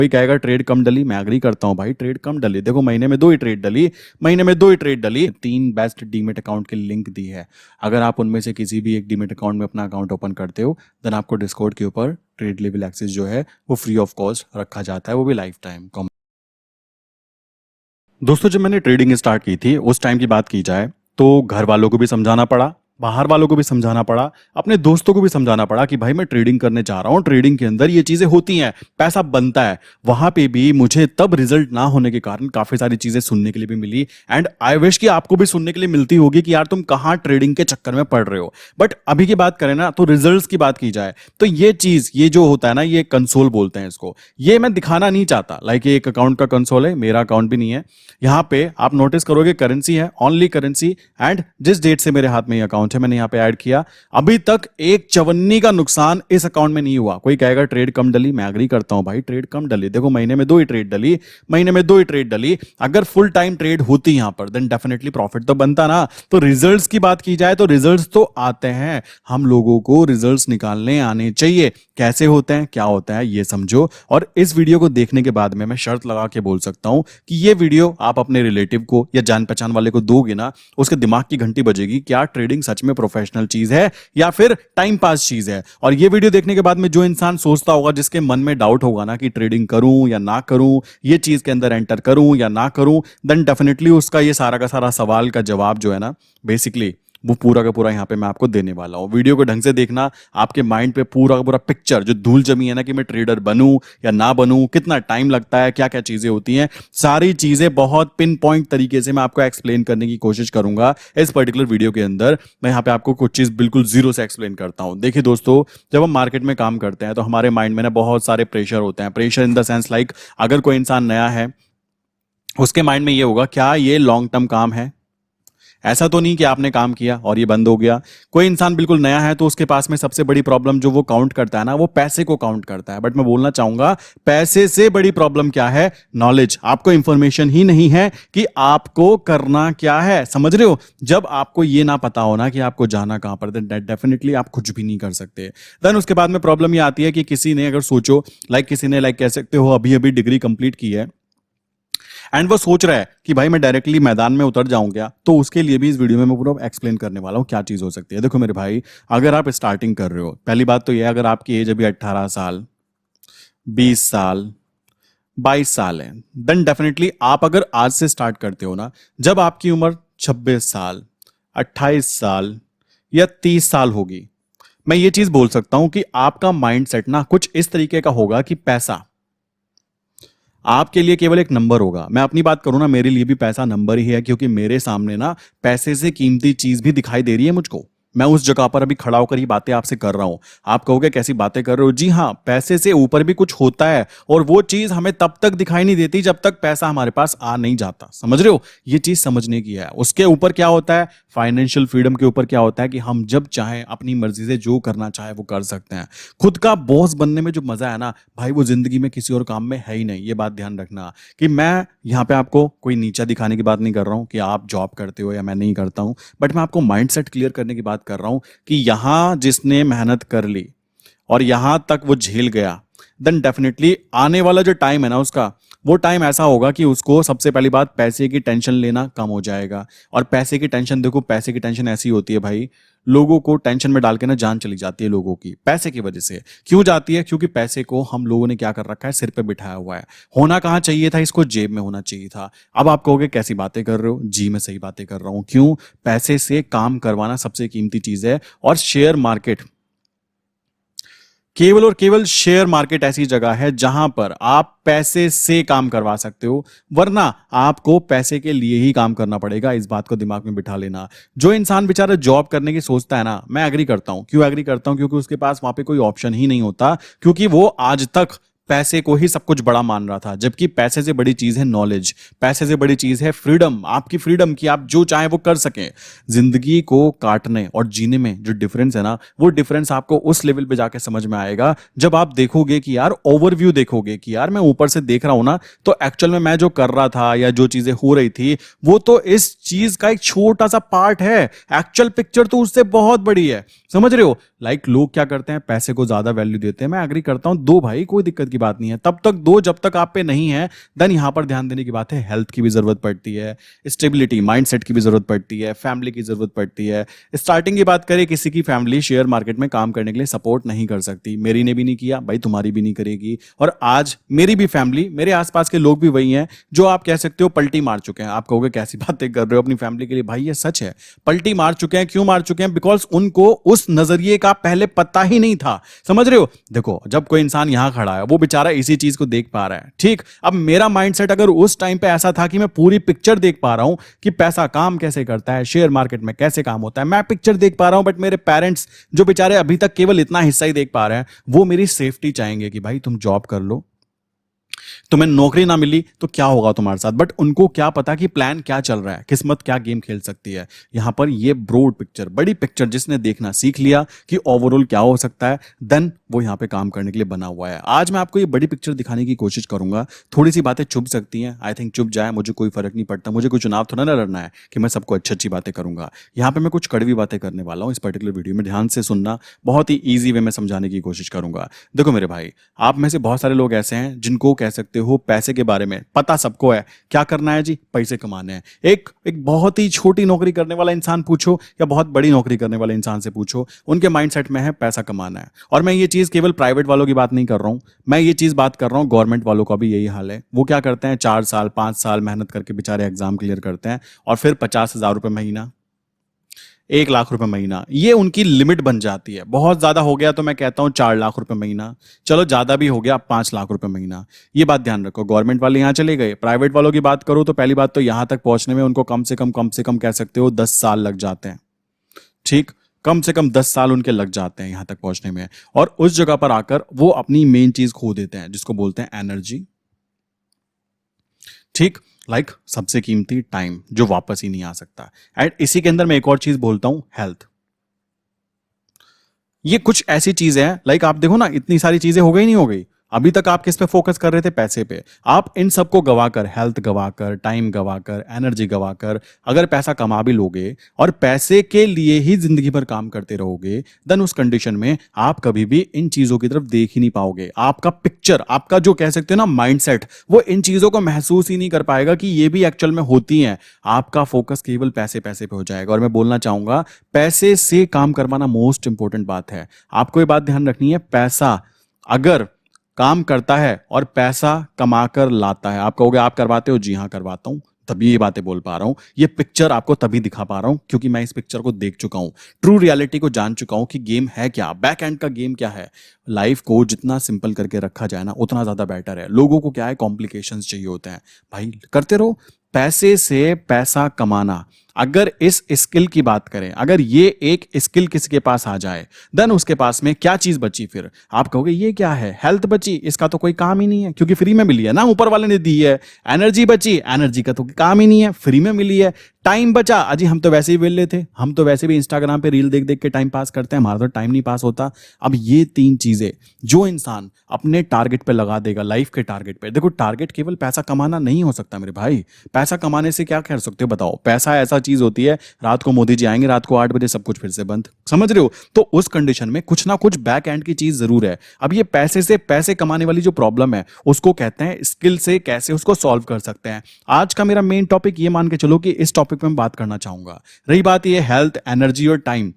कोई कहेगा ट्रेड कम डली, मैं एग्री करता हूँ भाई, ट्रेड कम डली। देखो महीने में 2 ही ट्रेड डली, महीने में 2 ही ट्रेड डली। 3 बेस्ट डीमेट अकाउंट की लिंक दी है। अगर आप उनमें से किसी भी एक डीमेट अकाउंट में अपना अकाउंट ओपन करते हो, देन आपको डिस्कॉर्ड के ऊपर ट्रेड लेवल एक्सेस जो है वो फ्री ऑफ कॉस्ट रखा जाता है, वो भी लाइफ टाइम। दोस्तों जब मैंने ट्रेडिंग स्टार्ट की थी उस टाइम की बात की जाए तो घर वालों को भी समझाना पड़ा, बाहर वालों को भी समझाना पड़ा, अपने दोस्तों को भी समझाना पड़ा कि भाई मैं ट्रेडिंग करने जा रहा हूं, ट्रेडिंग के अंदर ये चीजें होती हैं, पैसा बनता है। वहां पे भी मुझे तब रिजल्ट ना होने के कारण काफी सारी चीजें सुनने के लिए भी मिली, एंड आई विश कि आपको भी सुनने के लिए मिलती होगी कि यार तुम कहां ट्रेडिंग के चक्कर में पड़ रहे हो। बट अभी की बात करें ना तो रिजल्ट्स की बात की जाए तो ये चीज, ये जो होता है ना, ये कंसोल बोलते हैं इसको, ये मैं दिखाना नहीं चाहता। लाइक ये एक अकाउंट का कंसोल है, मेरा अकाउंट भी नहीं है। यहाँ पे आप नोटिस करोगे करेंसी है, ओनली करेंसी, एंड जिस डेट से मेरे हाथ में ये अकाउंट है मैंने यहाँ पे ऐड किया, अभी तक एक चवन्नी का नुकसान इस अकाउंट में नहीं हुआ। कोई कहेगा ट्रेड कम डली, मैं एग्री करता हूं भाई, ट्रेड कम डली। देखो महीने में 2 ही ट्रेड डली, महीने में 2 ही ट्रेड डली। अगर फुल टाइम ट्रेड होती यहां पर देन डेफिनेटली प्रॉफिट तो बनता ना। तो रिजल्ट्स की बात की जाए तो रिजल्ट्स तो आते हैं, हम लोगों को रिजल्ट्स निकालने आने चाहिए। कैसे होते हैं, क्या होता है, ये समझो। और इस वीडियो को देखने के बाद में मैं शर्त लगा के बोल सकता हूं कि ये वीडियो आप अपने रिलेटिव को या जान पहचान वाले को दोगे ना, उसके दिमाग की घंटी बजेगी, क्या ट्रेडिंग सच में प्रोफेशनल चीज है या फिर टाइम पास चीज है। और ये वीडियो देखने के बाद में जो इंसान सोचता होगा, जिसके मन में डाउट होगा ना कि ट्रेडिंग करूं या ना करूं, ये चीज के अंदर एंटर करूं या ना करूं, देन डेफिनेटली उसका ये सारा का सारा सवाल का जवाब जो है ना, बेसिकली वो पूरा का पूरा यहाँ पे मैं आपको देने वाला हूँ। वीडियो को ढंग से देखना, आपके माइंड पे पूरा का पूरा पिक्चर जो धूल जमी है ना कि मैं ट्रेडर बनूं या ना बनूं, कितना टाइम लगता है, क्या क्या चीजें होती हैं, सारी चीजें बहुत पिन पॉइंट तरीके से मैं आपको एक्सप्लेन करने की कोशिश करूंगा इस पर्टिकुलर वीडियो के अंदर। मैं यहाँ पे आपको कुछ चीज बिल्कुल जीरो से एक्सप्लेन करता हूँ। देखिए दोस्तों, जब हम मार्केट में काम करते हैं तो हमारे माइंड में ना बहुत सारे प्रेशर होते हैं। Pressure in the sense like, अगर कोई इंसान नया है उसके माइंड में ये होगा, क्या ये लॉन्ग टर्म काम है, ऐसा तो नहीं कि आपने काम किया और ये बंद हो गया। कोई इंसान बिल्कुल नया है तो उसके पास में सबसे बड़ी प्रॉब्लम जो वो काउंट करता है ना, वो पैसे को काउंट करता है। बट मैं बोलना चाहूंगा, पैसे से बड़ी प्रॉब्लम क्या है, नॉलेज। आपको इंफॉर्मेशन ही नहीं है कि आपको करना क्या है, समझ रहे हो। जब आपको ये ना पता हो ना कि आपको जाना कहां पर, देन डेफिनेटली आप कुछ भी नहीं कर सकते। देन उसके बाद में प्रॉब्लम ये आती है कि किसी ने, अगर सोचो लाइक किसी ने, लाइक कह सकते हो अभी अभी डिग्री कंप्लीट की है एंड वो सोच रहा है कि भाई मैं डायरेक्टली मैदान में उतर जाऊं क्या, तो उसके लिए भी इस वीडियो में मैं पूरा एक्सप्लेन करने वाला हूं क्या चीज हो सकती है। देखो मेरे भाई, अगर आप स्टार्टिंग कर रहे हो, पहली बात तो ये है, अगर आपकी एज अभी 18 साल, 20 साल, 22 साल है, देन डेफिनेटली आप अगर आज से स्टार्ट करते हो ना, जब आपकी उम्र 26 साल, 28 साल या 30 साल होगी, मैं ये चीज बोल सकता हूं कि आपका माइंड सेट ना कुछ इस तरीके का होगा कि पैसा आपके लिए केवल एक नंबर होगा। मैं अपनी बात करूं ना, मेरे लिए भी पैसा नंबर ही है, क्योंकि मेरे सामने ना पैसे से कीमती चीज भी दिखाई दे रही है मुझको। मैं उस जगह पर अभी खड़ा होकर ही बातें आपसे कर रहा हूं। आप कहोगे कैसी बातें कर रहे हो, जी हां, पैसे से ऊपर भी कुछ होता है, और वो चीज हमें तब तक दिखाई नहीं देती जब तक पैसा हमारे पास आ नहीं जाता, समझ रहे हो। ये चीज समझने की है। उसके ऊपर क्या होता है, फाइनेंशियल फ्रीडम के ऊपर क्या होता है कि हम जब चाहें अपनी मर्जी से जो करना चाहे वो कर सकते हैं। खुद का बॉस बनने में जो मजा है ना भाई, वो जिंदगी में किसी और काम में है ही नहीं। ये बात ध्यान रखना कि मैं यहाँ पे आपको कोई नीचा दिखाने की बात नहीं कर रहा हूं कि आप जॉब करते हो या मैं नहीं करता हूं, बट मैं आपको माइंडसेट क्लियर करने की बात कर रहा हूं कि यहां जिसने मेहनत कर ली और यहां तक वो झेल गया, देन डेफिनेटली आने वाला जो टाइम है ना उसका, वो टाइम ऐसा होगा कि उसको सबसे पहली बात पैसे की टेंशन लेना कम हो जाएगा। और पैसे की टेंशन, देखो पैसे की टेंशन ऐसी होती है भाई, लोगों को टेंशन में डाल के ना जान चली जाती है लोगों की, पैसे की वजह से। क्यों जाती है, क्योंकि पैसे को हम लोगों ने क्या कर रखा है, सिर पे बिठाया हुआ है। होना कहाँ चाहिए था, इसको जेब में होना चाहिए था। अब आप कहोगे कैसी बातें कर रहे हो, जी मैं सही बातें कर रहा हूं। क्यों, पैसे से काम करवाना सबसे कीमती चीज है। और शेयर मार्केट, केवल और केवल शेयर मार्केट ऐसी जगह है जहां पर आप पैसे से काम करवा सकते हो, वरना आपको पैसे के लिए ही काम करना पड़ेगा। इस बात को दिमाग में बिठा लेना। जो इंसान बेचारा जॉब करने की सोचता है ना, मैं एग्री करता हूं। क्यों एग्री करता हूं, क्योंकि उसके पास वहां पे कोई ऑप्शन ही नहीं होता, क्योंकि वो आज तक पैसे को ही सब कुछ बड़ा मान रहा था। जबकि पैसे से बड़ी चीज है नॉलेज, पैसे से बड़ी चीज है फ्रीडम, आपकी फ्रीडम की आप जो चाहे वो कर सकें। जिंदगी को काटने और जीने में जो डिफरेंस है ना, वो डिफरेंस आपको उस लेवल पे जाके समझ में आएगा जब आप देखोगे कि यार, ओवरव्यू देखोगे कि यार मैं ऊपर से देख रहा हूं ना, तो एक्चुअल में मैं जो कर रहा था या जो चीजें हो रही थी वो तो इस चीज का एक छोटा सा पार्ट है, एक्चुअल पिक्चर तो उससे बहुत बड़ी है, समझ रहे हो। लाइक लोग क्या करते हैं, पैसे को ज्यादा वैल्यू देते हैं। मैं एग्री करता हूं, दो भाई, कोई दिक्कत की बात नहीं है, तब तक दो जब तक आप पे नहीं है। देन यहां पर ध्यान देने की बात है, हेल्थ की भी जरूरत पड़ती है, स्टेबिलिटी माइंडसेट की भी जरूरत पड़ती है, फैमिली की जरूरत पड़ती है। स्टार्टिंग की बात करें, किसी की फैमिली शेयर मार्केट में काम करने के लिए सपोर्ट नहीं कर सकती, मेरी ने भी नहीं किया भाई, तुम्हारी भी नहीं करेगी। और आज मेरी भी फैमिली, मेरे आसपास के लोग भी वही हैं जो आप कह सकते हो पलटी मार चुके हैं। आप कहोगे कैसी बातें कर रहे हो अपनी फैमिली के लिए, भाई ये सच है, पलटी मार चुके हैं। क्यों मार चुके हैं? बिकॉज उनको उस नजरिए का पहले पता ही नहीं था। समझ रहे हो? देखो, जब कोई इंसान यहां खड़ा है, वो बेचारा इसी चीज को देख पा रहा है, ठीक। अब मेरा माइंडसेट अगर उस टाइम पे ऐसा था कि मैं पूरी पिक्चर देख पा रहा हूं कि पैसा काम कैसे करता है, शेयर मार्केट में कैसे काम होता है, मैं पिक्चर देख पा रहा हूं, बट मेरे पेरेंट्स जो बेचारे अभी तक केवल इतना हिस्सा ही देख पा रहे हैं, वो मेरी सेफ्टी चाहेंगे कि भाई तुम जॉब कर लो, तुम्हें नौकरी ना मिली तो क्या होगा तुम्हारे साथ। बट उनको क्या पता कि प्लान क्या चल रहा है, किस्मत क्या गेम खेल सकती है। यहां पर ये ब्रॉड पिक्चर, बड़ी पिक्चर जिसने देखना सीख लिया कि ओवरऑल क्या हो सकता है, देन वो यहां पे काम करने के लिए बना हुआ है। आज मैं आपको ये बड़ी पिक्चर दिखाने की कोशिश करूंगा। थोड़ी सी बातें चुभ सकती हैं, आई थिंक चुभ जाए, मुझे कोई फर्क नहीं पड़ता। मुझे कोई चुनाव थोड़ा ना लड़ना है कि मैं सबको अच्छी अच्छी बातें करूंगा। यहां पे मैं कुछ कड़वी बातें करने वाला हूं इस पर्टिकुलर वीडियो में, ध्यान से सुनना, बहुत ही ईजी वे में समझाने की कोशिश करूंगा। देखो मेरे भाई, आप में से बहुत सारे लोग ऐसे हैं जिनको कह सकते हो पैसे के बारे में पता सबको है, क्या करना है जी, पैसे कमाने हैं। एक एक बहुत ही छोटी नौकरी करने वाला इंसान पूछो या बहुत बड़ी नौकरी करने वाले इंसान से पूछो, उनके माइंडसेट में है पैसा कमाना है। और मैं ये चीज केवल प्राइवेट वालों की बात नहीं कर रहा हूं, मैं ये चीज बात कर रहा हूं गवर्नमेंट वालों का भी यही हाल है। वो क्या करते हैं, 4 साल 5 साल मेहनत करके बेचारे एग्जाम क्लियर करते हैं और फिर 50,000 रुपए महीना, 1 लाख रुपए महीना, ये उनकी लिमिट बन जाती है। बहुत ज्यादा हो गया तो मैं कहता हूं 4 लाख रुपए महीना, चलो ज्यादा भी हो गया 5 लाख रुपए महीना। ये बात ध्यान रखो। गवर्नमेंट वाले यहां चले गए, प्राइवेट वालों की बात करो तो पहली बात तो यहां तक पहुंचने में उनको कम से कम कह सकते हो 10 साल लग जाते हैं, ठीक। कम से कम 10 साल उनके लग जाते हैं यहां तक पहुंचने में। और उस जगह पर आकर वो अपनी मेन चीज खो देते हैं जिसको बोलते हैं एनर्जी, ठीक। लाइक सबसे कीमती टाइम जो वापस ही नहीं आ सकता। एंड इसी के अंदर मैं एक और चीज बोलता हूं, हेल्थ। ये कुछ ऐसी चीज है, लाइक आप देखो ना, इतनी सारी चीजें हो गई नहीं हो गई, अभी तक आप किस पे फोकस कर रहे थे, पैसे पे। आप इन सबको गवाकर, हेल्थ गवाकर, टाइम गवाकर, एनर्जी गवाकर अगर पैसा कमा भी लोगे और पैसे के लिए ही जिंदगी भर काम करते रहोगे, देन उस कंडीशन में आप कभी भी इन चीजों की तरफ देख ही नहीं पाओगे। आपका पिक्चर, आपका जो कह सकते हो ना माइंडसेट, वो इन चीजों को महसूस ही नहीं कर पाएगा कि ये भी एक्चुअल में होती हैं। आपका फोकस केवल पैसे पैसे पे हो जाएगा। और मैं बोलना चाहूंगा, पैसे से काम करवाना मोस्ट इंपॉर्टेंट बात है। आपको ये बात ध्यान रखनी है, पैसा अगर काम करता है और पैसा कमाकर लाता है। आप कहोगे आप करवाते हो, जी हाँ करवाता हूं, तभी ये बातें बोल पा रहा हूं। ये पिक्चर आपको तभी दिखा पा रहा हूं क्योंकि मैं इस पिक्चर को देख चुका हूं, ट्रू रियलिटी को जान चुका हूं कि गेम है क्या, बैक एंड का गेम क्या है। लाइफ को जितना सिंपल करके रखा जाए ना, उतना ज्यादा बेटर है। लोगों को क्या है, कॉम्प्लिकेशंस चाहिए होते हैं। भाई करते रहो, पैसे से पैसा कमाना। अगर इस स्किल की बात करें, अगर ये एक स्किल किसी के पास आ जाए, देन उसके पास में क्या चीज बची फिर? आप कहोगे ये क्या है, हेल्थ बची, इसका तो कोई काम ही नहीं है क्योंकि फ्री में मिली है ना, ऊपर वाले ने दी है। एनर्जी बची, एनर्जी का तो काम ही नहीं है, फ्री में मिली है। टाइम बचा, अजी हम तो वैसे ही वेले थे, हम तो वैसे भी इंस्टाग्राम पे रील देख देख के टाइम पास करते हैं, हमारा तो टाइम नहीं पास होता। अब ये 3 चीजें जो इंसान अपने टारगेट पे लगा देगा, लाइफ के टारगेट पे। देखो, टारगेट केवल पैसा कमाना नहीं हो सकता मेरे भाई। पैसा कमाने से क्या कर सकते हो बताओ? पैसा ऐसा चीज होती है, रात को मोदी जी आएंगे, रात को 8 बजे सब कुछ फिर से बंद, समझ रहे हो? तो उस कंडीशन में कुछ ना कुछ बैक एंड की चीज जरूर है। अब ये पैसे से पैसे कमाने वाली जो प्रॉब्लम है, उसको कहते हैं स्किल से कैसे उसको सॉल्व कर सकते हैं। आज का मेरा मेन टॉपिक ये मान के चलो कि इस टॉपिक पे मैं बात करना चाहूंगा। रही बात ये हेल्थ, एनर्जी और टाइम,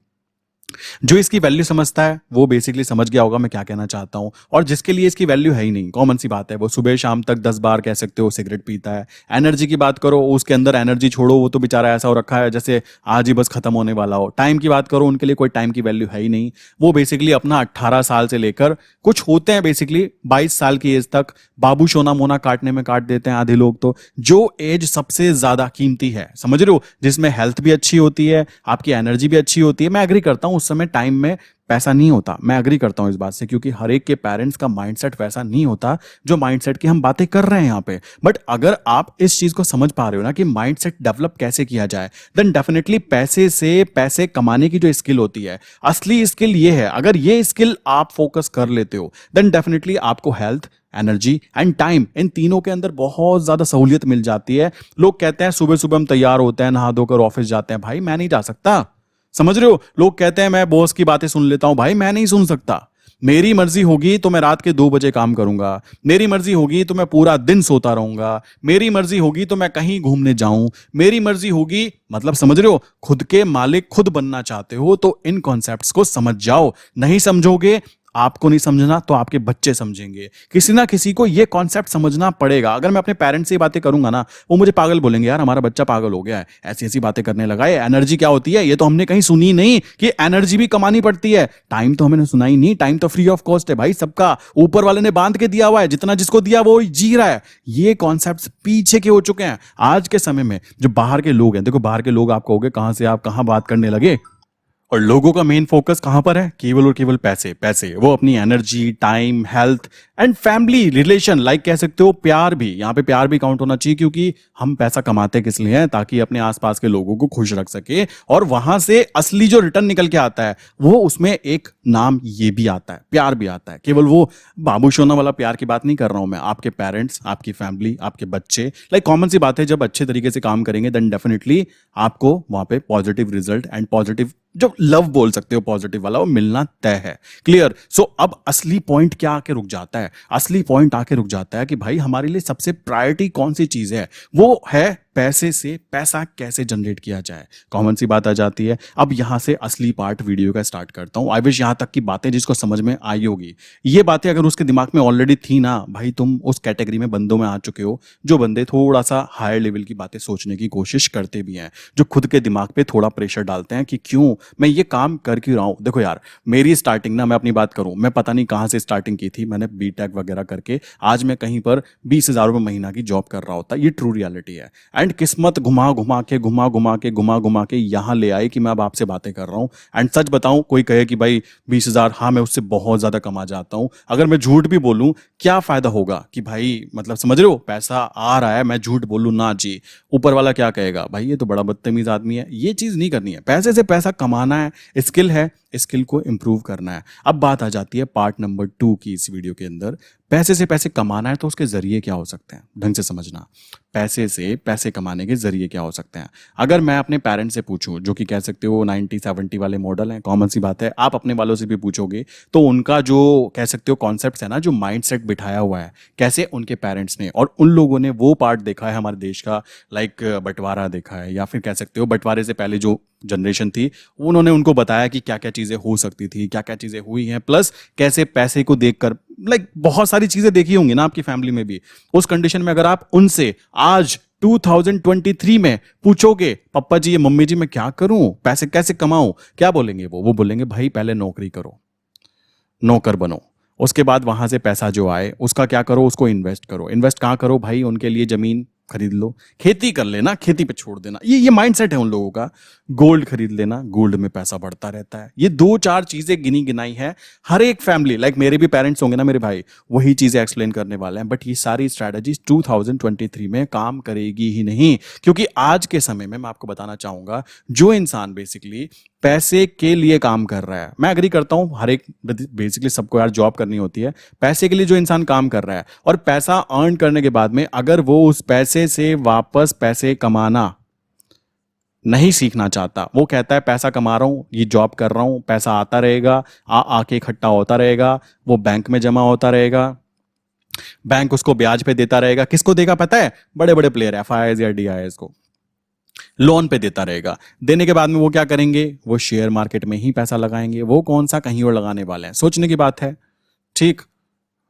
जो इसकी वैल्यू समझता है वो बेसिकली समझ गया होगा मैं क्या कहना चाहता हूं। और जिसके लिए इसकी वैल्यू है ही नहीं, कॉमन सी बात है, वो सुबह शाम तक 10 बार कह सकते हो सिगरेट पीता है। एनर्जी की बात करो, उसके अंदर एनर्जी छोड़ो, वो तो बेचारा ऐसा हो रखा है जैसे आज ही बस खत्म होने वाला हो। टाइम की बात करो, उनके लिए कोई टाइम की वैल्यू है ही नहीं। वो बेसिकली अपना 18 साल से लेकर, कुछ होते हैं बेसिकली 22 साल की एज तक बाबू सोना मोना काटने में काट देते हैं आधे लोग तो। जो एज सबसे ज्यादा कीमती है, समझ रहे हो, जिसमें हेल्थ भी अच्छी होती है, आपकी एनर्जी भी अच्छी होती है। मैं एग्री करता हूं उस समय टाइम में पैसा नहीं होता, मैं एग्री करता हूं इस बात से, क्योंकि हर एक के पेरेंट्स का माइंडसेट वैसा नहीं होता जो माइंडसेट की हम बातें कर रहे हैं यहाँ पे। बट अगर आप इस चीज को समझ पा रहे हो ना कि माइंडसेट डेवलप कैसे किया जाए, देन डेफिनेटली पैसे से पैसे कमाने की जो स्किल होती है, असली स्किल ये है। अगर ये स्किल आप फोकस कर लेते हो, देन डेफिनेटली आपको हेल्थ, एनर्जी एंड टाइम, इन तीनों के अंदर बहुत ज्यादा सहूलियत मिल जाती है। लोग कहते हैं सुबह सुबह हम तैयार होते हैं, नहा धोकर ऑफिस जाते हैं। भाई मैं नहीं जा सकता, समझ रहे हो? लोग कहते हैं मैं बॉस की बातें सुन लेता हूं। भाई मैं नहीं सुन सकता। मेरी मर्जी होगी तो मैं रात के 2 बजे काम करूंगा। मेरी मर्जी होगी तो मैं पूरा दिन सोता रहूंगा। मेरी मर्जी होगी तो मैं कहीं घूमने जाऊं। मेरी मर्जी होगी, मतलब समझ रहे हो? खुद के मालिक खुद बनना चाहते हो तो इन कॉन्सेप्ट्स को समझ जाओ। नहीं समझोगे, आपको नहीं समझना तो आपके बच्चे समझेंगे। किसी ना किसी को ये कॉन्सेप्ट समझना पड़ेगा। अगर मैं अपने पेरेंट्स से ये बातें करूंगा ना, वो मुझे पागल बोलेंगे, यार हमारा बच्चा पागल हो गया है, ऐसी ऐसी बातें करने लगा है। एनर्जी क्या होती है ये तो हमने कहीं सुनी नहीं, कि एनर्जी भी कमानी पड़ती है। टाइम तो हमने सुना ही नहीं। टाइम तो फ्री ऑफ कॉस्ट है भाई सबका, ऊपर वाले ने बांध के दिया हुआ है, जितना जिसको दिया वो जी रहा है। ये कॉन्सेप्ट पीछे के हो चुके हैं आज के समय में। जो बाहर के लोग हैं, देखो बाहर के लोग, आप कहोगे कहां से आप कहां बात करने लगे, और लोगों का मेन फोकस कहां पर है? केवल और केवल पैसे पैसे। वो अपनी energy, time, health and family relation, like कह सकते हो प्यार भी, यहां पे प्यार भी काउंट होना चाहिए, क्योंकि हम पैसा कमाते किस लिए हैं? ताकि अपने आसपास के लोगों को खुश रख सके। और वहां से असली जो रिटर्न निकल के आता है, वो उसमें एक नाम ये भी आता है, प्यार भी आता है। केवल वो बाबू सोना वाला प्यार की बात नहीं कर रहा हूं मैं। आपके पेरेंट्स, आपकी फैमिली, आपके बच्चे, लाइक कॉमन सी बात है, जब अच्छे तरीके से काम करेंगे देन डेफिनेटली आपको वहां पे पॉजिटिव रिजल्ट एंड पॉजिटिव जो लव बोल सकते हो पॉजिटिव वाला, वो मिलना तय है। क्लियर? सो अब असली पॉइंट क्या आके रुक जाता है? असली पॉइंट आके रुक जाता है कि भाई हमारे लिए सबसे प्रायोरिटी कौन सी चीज है? वो है पैसे से पैसा कैसे जनरेट किया जाए। कॉमन सी बात आ जाती है। अब यहां से असली पार्ट वीडियो का स्टार्ट करता हूं। आई विश यहां तक की बातें जिसको समझ में आई होगी। ये बातें अगर उसके दिमाग में ऑलरेडी थी ना भाई, तुम उस कैटेगरी में बंदों में आ चुके हो जो बंदे थोड़ा सा हायर लेवल की बातें सोचने की कोशिश करते भी हैं, जो खुद के दिमाग पे थोड़ा प्रेशर डालते हैं कि क्यों मैं ये काम कर क्यों रहा हूं। देखो यार, मेरी स्टार्टिंग ना, मैं अपनी बात करूं, मैं पता नहीं कहां से स्टार्टिंग की थी। मैंने बीटेक वगैरह करके आज मैं कहीं पर 20,000 रुपये महीना की जॉब कर रहा होता। ये ट्रू रियलिटी है। एंड किस्मत घुमा घुमा के यहां ले आई कि मैं अब आपसे बातें कर रहा हूं। एंड सच बताऊं, कोई कहे कि भाई 20,000, हाँ मैं उससे बहुत ज्यादा कमा जाता हूं, अगर मैं झूठ भी बोलूं क्या फायदा होगा? कि भाई मतलब समझ रहे हो, पैसा आ रहा है, मैं झूठ बोलूं ना जी, ऊपर वाला क्या कहेगा? भाई ये तो बड़ा बदतमीज आदमी है। ये चीज नहीं करनी है। पैसे से पैसा कमाना है, स्किल है, स्किल को इंप्रूव करना है। अब बात आ जाती है पार्ट नंबर 2 की इस वीडियो के अंदर। पैसे से पैसे कमाना है तो उसके जरिए क्या हो सकते हैं, ढंग से समझना। पैसे से पैसे कमाने के जरिए क्या हो सकते हैं? अगर मैं अपने पेरेंट्स से पूछूं, जो कि कह सकते हो 90-70 वाले मॉडल हैं, कॉमन सी बात है, आप अपने वालों से भी पूछोगे तो उनका जो कह सकते हो कॉन्सेप्ट है ना, जो माइंडसेट बिठाया हुआ है, कैसे उनके पेरेंट्स ने और उन लोगों ने वो पार्ट देखा है हमारे देश का, लाइक बंटवारा देखा है, या फिर कह सकते हो बंटवारे से पहले जो जनरेशन थी, उन्होंने उनको बताया कि क्या क्या चीजें हो सकती थी, क्या क्या चीजें हुई हैं, प्लस कैसे पैसे को देखकर, लाइक बहुत सारी चीजें देखी होंगी ना आपकी फैमिली में भी। उस कंडीशन में अगर आप उनसे आज 2023 में पूछोगे, पप्पा जी, ये मम्मी जी, मैं क्या करूं, पैसे कैसे कमाऊं, क्या बोलेंगे? वो बोलेंगे भाई पहले नौकरी करो, नौकर बनो, उसके बाद वहां से पैसा जो आए उसका क्या करो, उसको इन्वेस्ट करो। इन्वेस्ट कहाँ करो भाई? उनके लिए जमीन खरीद लो, खेती कर लेना, खेती पे छोड़ देना। ये माइंडसेट है उन लोगों का। गोल्ड खरीद लेना, गोल्ड में पैसा बढ़ता रहता है। ये 2-4 चीजें गिनी गिनाई है। हर एक फैमिली, लाइक मेरे भी पेरेंट्स होंगे ना मेरे भाई, वही चीजें एक्सप्लेन करने वाले हैं। बट ये सारी स्ट्रैटेजीज 2023 में काम करेगी ही नहीं, क्योंकि आज के समय में मैं आपको बताना चाहूंगा, जो इंसान बेसिकली पैसे के लिए काम कर रहा है, मैं एग्री करता हूं, हर एक बेसिकली सबको यार जॉब करनी होती है। पैसे के लिए जो इंसान काम कर रहा है और पैसा अर्न करने के बाद में अगर वो उस पैसे से वापस पैसे कमाना नहीं सीखना चाहता, वो कहता है पैसा कमा रहा हूं, ये जॉब कर रहा हूं, पैसा आता रहेगा, आके इकट्ठा होता रहेगा, वो बैंक में जमा होता रहेगा, बैंक उसको ब्याज पे देता रहेगा। किसको देगा पता है? बड़े बड़े प्लेयर, एफआईआईज या डीआईएस को लोन पे देता रहेगा। देने के बाद में वो क्या करेंगे? वो शेयर मार्केट में ही पैसा लगाएंगे। वो कौन सा कहीं और लगाने वाले हैं, सोचने की बात है। ठीक,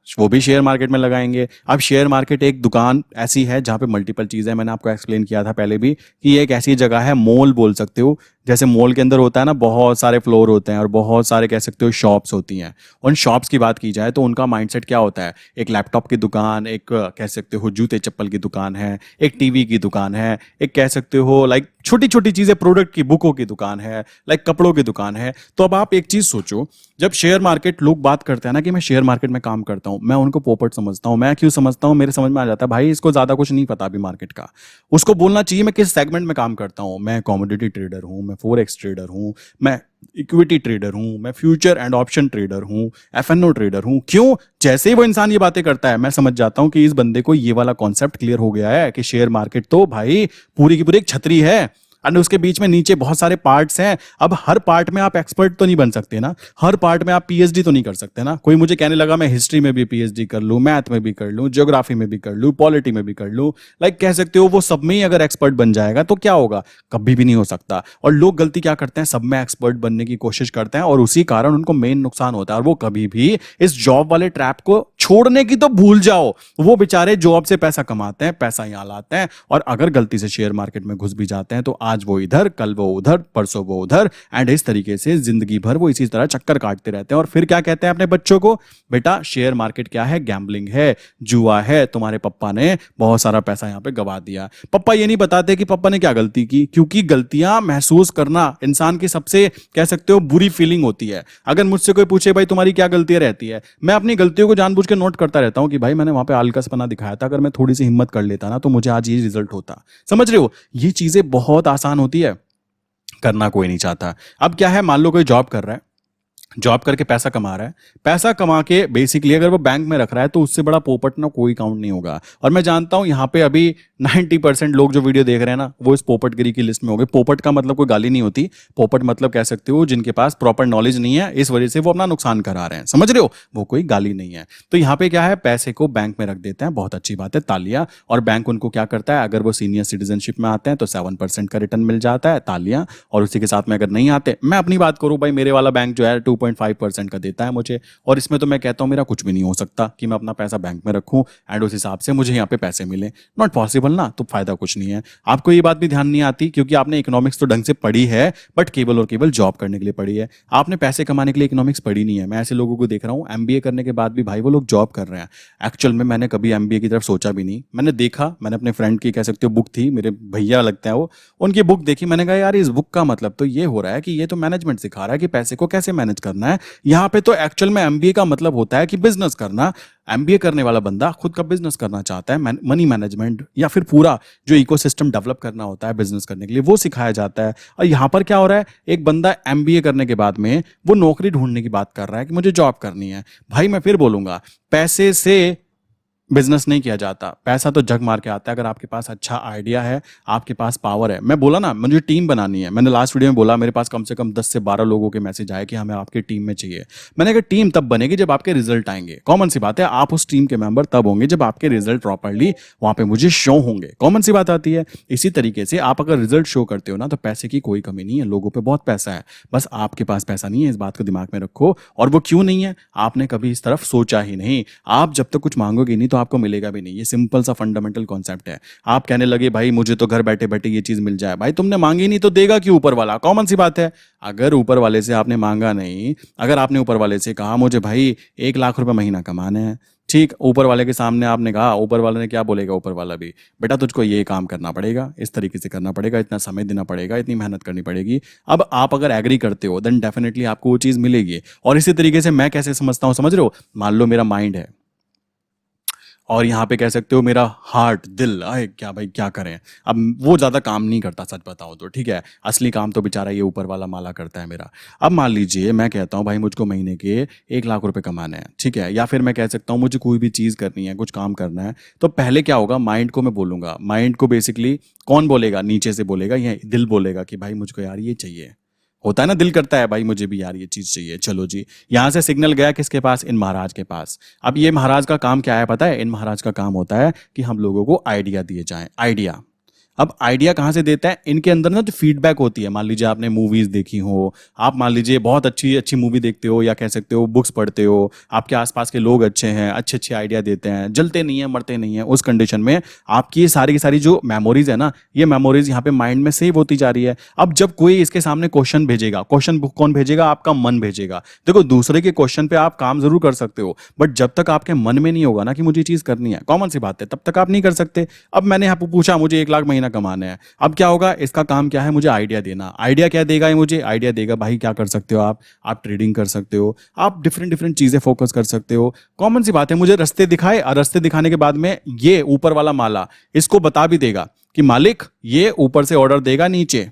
वो भी शेयर मार्केट में लगाएंगे। अब शेयर मार्केट एक दुकान ऐसी है जहां पे मल्टीपल चीजें, मैंने आपको एक्सप्लेन किया था पहले भी, कि ये एक ऐसी जगह है, मॉल बोल सकते हो। जैसे मॉल के अंदर होता है ना, बहुत सारे फ्लोर होते हैं और बहुत सारे कह सकते हो शॉप्स होती हैं। उन शॉप्स की बात की जाए तो उनका माइंडसेट क्या होता है? एक लैपटॉप की दुकान, एक कह सकते हो जूते चप्पल की दुकान है, एक टीवी की दुकान है, एक कह सकते हो लाइक छोटी छोटी चीजें, प्रोडक्ट की, बुकों की दुकान है, लाइक कपड़ों की दुकान है। तो अब आप एक चीज सोचो, जब शेयर मार्केट लोग बात करते हैं ना कि मैं शेयर मार्केट में काम करता हूं, मैं उनको पोपट समझता हूं। मैं क्यों समझता हूं? मेरे समझ में आ जाता है भाई इसको ज्यादा कुछ नहीं पता अभी मार्केट का। उसको बोलना चाहिए मैं किस सेगमेंट में काम करता हूं। मैं कमोडिटी ट्रेडर हूं, मैं फॉरेक्स ट्रेडर हूं, मैं इक्विटी ट्रेडर हूं, मैं फ्यूचर एंड ऑप्शन ट्रेडर हूं, एफएनओ ट्रेडर हूं। क्यों? जैसे ही वो इंसान ये बातें करता है, मैं समझ जाता हूं कि इस बंदे को ये वाला कॉन्सेप्ट क्लियर हो गया है कि शेयर मार्केट तो भाई पूरी की पूरी एक छतरी है। एंड उसके बीच में नीचे बहुत सारे पार्ट्स हैं। अब हर पार्ट में आप एक्सपर्ट तो नहीं बन सकते ना, हर पार्ट में आप पीएचडी तो नहीं कर सकते ना। कोई मुझे कहने लगा मैं हिस्ट्री में भी पीएचडी कर लूं, मैथ में भी कर लूं, ज्योग्राफी में भी कर लूं, पॉलिटी में भी कर लूं, लाइक कह सकते हो वो सब में ही अगर एक्सपर्ट बन जाएगा तो क्या होगा, कभी भी नहीं हो सकता। और लोग गलती क्या करते हैं, सब में एक्सपर्ट बनने की कोशिश करते हैं और उसी कारण उनको मेन नुकसान होता है। और वो कभी भी इस जॉब वाले ट्रैप को छोड़ने की तो भूल जाओ। वो बेचारे जॉब से पैसा कमाते हैं, पैसा यहां लाते हैं, और अगर गलती से शेयर मार्केट में घुस भी जाते हैं तो आज वो इधर, कल वो उधर, परसों वो उधर, एंड इस तरीके से जिंदगी भर वो इसी तरह चक्कर काटते रहते हैं। और फिर क्या कहते हैं अपने बच्चों को, बेटा शेयर मार्केट क्या है, गैम्बलिंग है, जुआ है, तुम्हारे पप्पा ने बहुत सारा पैसा यहां पे गवा दिया। पप्पा ये नहीं बताते कि पप्पा ने क्या गलती की, क्योंकि गलतियां महसूस करना इंसान की सबसे कह सकते हो बुरी फीलिंग होती है। अगर मुझसे कोई पूछे भाई तुम्हारी क्या गलतियां रहती है, मैं अपनी गलतियों को जानबूझ के नोट करता रहता हूं कि भाई मैंने वहां पे आलकसपना दिखाया था, अगर मैं थोड़ी सी हिम्मत कर लेता ना तो मुझे आज ये रिजल्ट होता। समझ रहे हो, ये चीजें बहुत आसान होती है, करना कोई नहीं चाहता। अब क्या है, मान लो कोई जॉब कर रहा है, जॉब करके पैसा कमा रहा है, पैसा कमा के बेसिकली अगर वो बैंक में रख रहा है तो उससे बड़ा पोपट ना कोई काउंट नहीं होगा। और मैं जानता हूं यहां पे अभी 90% लोग जो वीडियो देख रहे हैं ना वो इस पोपटगिरी की लिस्ट में हो गए। पोपट का मतलब कोई गाली नहीं होती, पोपट मतलब कह सकते हो जिनके पास प्रॉपर नॉलेज नहीं है, इस वजह से वो अपना नुकसान करा रहे हैं। समझ रहे हो, वो कोई गाली नहीं है। तो यहाँ पे क्या है, पैसे को बैंक में रख देते हैं, बहुत अच्छी बात है, तालियां। और बैंक उनको क्या करता है, अगर वो सीनियर सिटीजनशिप में आते हैं तो 7% का रिटर्न मिल जाता है, तालियां। और उसी के साथ में अगर नहीं आते, मैं अपनी बात करूं भाई, मेरे वाला बैंक जो है 2.5% का देता है मुझे, और इसमें तो मैं कहता हूं मेरा कुछ भी नहीं हो सकता कि मैं अपना पैसा बैंक में रखूं एंड उस हिसाब से मुझे यहाँ पे पैसे मिले। नॉट पॉसिबल ना, तो फायदा कुछ नहीं है। आपको ये बात भी ध्यान नहीं आती क्योंकि आपने इकोनॉमिक्स तो ढंग से पढ़ी है, बट केवल और केवल जॉब करने के लिए पढ़ी है, आपने पैसे कमाने के लिए इकोनॉमिक्स पढ़ी नहीं है। मैं ऐसे लोगों को देख रहा हूँ एमबीए करने के बाद भी भाई वो लोग जॉब कर रहे हैं। एक्चुअल में मैंने कभी एमबीए की तरफ सोचा भी नहीं, मैंने देखा, मैंने अपने फ्रेंड की कह सकते हो बुक थी, मेरे भैया लगता है वो, उनकी बुक देखी, मैंने कहा यार इस बुक का मतलब तो ये हो रहा है कि ये तो मैनेजमेंट सिखा रहा है कि पैसे को कैसे मैनेज करना है। यहाँ पे तो एक्चुअल में एमबीए का मतलब होता है कि बिजनेस करना। एमबीए करने वाला बंदा खुद का बिजनेस करना चाहता है, मनी मैनेजमेंट या फिर पूरा जो इकोसिस्टम डेवलप करना होता है बिजनेस करने के लिए वो सिखाया जाता है। और यहाँ पर क्या हो रहा है, एक बंदा एमबीए करने के बाद में वो नौकरी ढूंढने की बात कर रहा है कि मुझे जॉब करनी है। भाई मैं फिर बोलूंगा, पैसे से बिजनेस नहीं किया जाता, पैसा तो जग मार के आता है अगर आपके पास अच्छा आइडिया है, आपके पास पावर है। मैं बोला ना मुझे टीम बनानी है, मैंने लास्ट वीडियो में बोला मेरे पास कम से कम 10 से 12 लोगों के मैसेज आए कि हमें आपकी टीम में चाहिए। मैंने कहा टीम तब बनेगी जब आपके रिजल्ट आएंगे, कॉमन सी बात है। आप उस टीम के मेंबर तब होंगे जब आपके रिजल्ट प्रॉपरली वहां पे मुझे शो होंगे, कॉमन सी बात आती है। इसी तरीके से आप अगर रिजल्ट शो करते हो ना तो पैसे की कोई कमी नहीं है, लोगों पे बहुत पैसा है, बस आपके पास पैसा नहीं है, इस बात को दिमाग में रखो। और वो क्यों नहीं है, आपने कभी इस तरफ सोचा ही नहीं। आप जब तक कुछ मांगोगे नहीं तो आपको मिलेगा भी नहीं, ये सिंपल सा फंडामेंटल कॉन्सेप्ट है। आप कहने लगे भाई मुझे तो घर बैठे बैठे ये चीज मिल जाए, भाई तुमने मांगी नहीं तो देगा क्यों ऊपर वाला, कॉमन सी बात है। अगर ऊपर वाले से आपने मांगा नहीं, अगर आपने ऊपर वाले से कहा मुझे भाई 1 लाख रुपए महीना कमाने हैं, ठीक, ऊपर वाले के सामने आपने कहा, ऊपर वाले ने क्या बोलेगा, ऊपर वाला भी बेटा तुझको ये काम करना पड़ेगा, इस तरीके से करना पड़ेगा, इतना समय देना पड़ेगा, इतनी मेहनत करनी पड़ेगी। अब आप अगर एग्री करते हो देन डेफिनेटली आपको वो चीज मिलेगी। और इसी तरीके से मैं कैसे समझता हूं, समझ रहे हो, मान लो मेरा माइंड है और यहाँ पे कह सकते हो मेरा हार्ट, दिल, आए क्या भाई क्या करें, अब वो ज़्यादा काम नहीं करता सच बताओ तो, ठीक है, असली काम तो बेचारा ये ऊपर वाला माला करता है मेरा। अब मान लीजिए मैं कहता हूँ भाई मुझको महीने के 1 लाख रुपए कमाने हैं, ठीक है, या फिर मैं कह सकता हूँ मुझे कोई भी चीज़ करनी है, कुछ काम करना है, तो पहले क्या होगा, माइंड को मैं बोलूंगा। माइंड को बेसिकली कौन बोलेगा, नीचे से बोलेगा, या दिल बोलेगा कि भाई मुझको यार ये चाहिए, होता है ना, दिल करता है भाई मुझे भी यार ये चीज चाहिए, चलो जी। यहां से सिग्नल गया किसके पास, इन महाराज के पास। अब ये महाराज का काम क्या है पता है, इन महाराज का काम होता है कि हम लोगों को आइडिया दिए जाएं, आइडिया। अब आइडिया कहाँ से देता है, इनके अंदर ना जो फीडबैक होती है, मान लीजिए आपने मूवीज देखी हो, आप मान लीजिए बहुत अच्छी अच्छी मूवी देखते हो, या कह सकते हो बुक्स पढ़ते हो, आपके आसपास के लोग अच्छे हैं, अच्छे अच्छे आइडिया देते हैं, जलते नहीं है, मरते नहीं है, उस कंडीशन में आपकी ये सारी की सारी जो मेमोरीज है ना, ये मेमोरीज यहाँ पे माइंड में सेव होती जा रही है। अब जब कोई इसके सामने क्वेश्चन भेजेगा, क्वेश्चन कौन भेजेगा, आपका मन भेजेगा। देखो दूसरे के क्वेश्चन पे आप काम जरूर कर सकते हो, बट जब तक आपके मन में नहीं होगा ना कि मुझे चीज करनी है, कॉमन सी बात है, तब तक आप नहीं कर सकते। अब मैंने यहाँ पे पूछा मुझे 1 लाख महीना कमाने हैं, अब क्या होगा, इसका काम क्या है, मुझे आइडिया देना। आइडिया क्या देगा ये मुझे, आइडिया देगा भाई क्या कर सकते हो आप ट्रेडिंग कर सकते हो, आप डिफरेंट डिफरेंट चीजें फोकस कर सकते हो, कॉमन सी बात है। मुझे रास्ते दिखाए, और रास्ते दिखाने के बाद में ये ऊपर वाला माला इसको बता भी देगा कि मालिक ये ऊपर से ऑर्डर देगा नीचे,